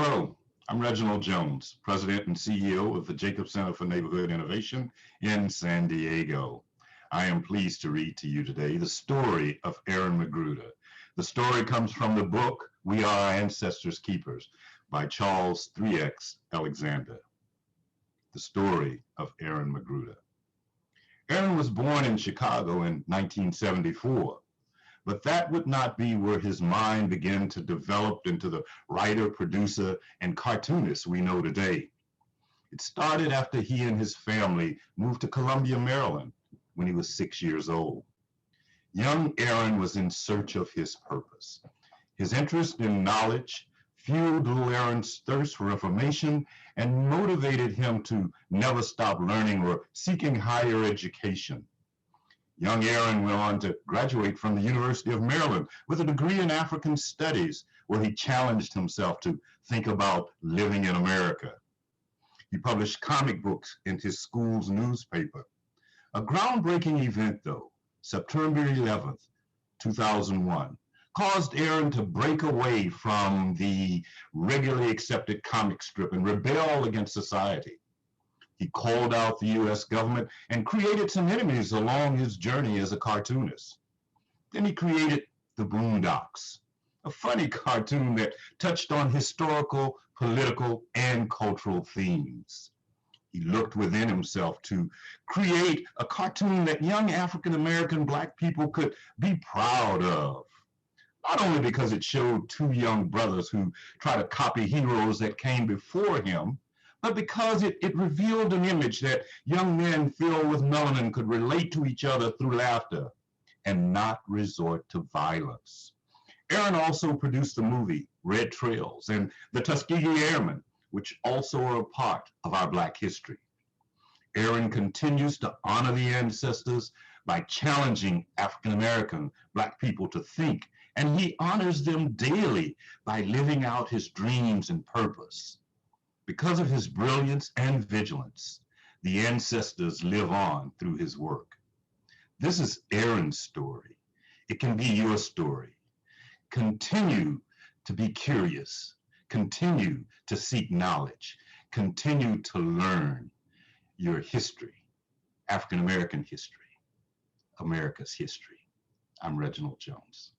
Hello, I'm Reginald Jones, President and CEO of the Jacob Center for Neighborhood Innovation in San Diego. I am pleased to read to you today the story of Aaron Magruder. The story comes from the book We Are Our Ancestors' Keepers by Charles 3X Alexander. The story of Aaron Magruder. Aaron was born in Chicago in 1974. But that would not be where his mind began to develop into the writer, producer, and cartoonist we know today. It started after he and his family moved to Columbia, Maryland, when he was 6 years old. Young Aaron was in search of his purpose. His interest in knowledge fueled little Aaron's thirst for information and motivated him to never stop learning or seeking higher education. Young Aaron went on to graduate from the University of Maryland with a degree in African Studies, where he challenged himself to think about living in America. He published comic books in his school's newspaper. A groundbreaking event, though, September 11th, 2001, caused Aaron to break away from the regularly accepted comic strip and rebel against society. He called out the U.S. government and created some enemies along his journey as a cartoonist. Then he created The Boondocks, a funny cartoon that touched on historical, political, and cultural themes. He looked within himself to create a cartoon that young African-American Black people could be proud of. Not only because it showed two young brothers who try to copy heroes that came before him, but because it revealed an image that young men filled with melanin could relate to each other through laughter and not resort to violence. Aaron also produced the movie Red Trails and the Tuskegee Airmen, which also are a part of our Black history. Aaron continues to honor the ancestors by challenging African-American Black people to think, and he honors them daily by living out his dreams and purpose. Because of his brilliance and vigilance, the ancestors live on through his work. This is Aaron's story. It can be your story. Continue to be curious. Continue to seek knowledge. Continue to learn your history, African American history, America's history. I'm Reginald Jones.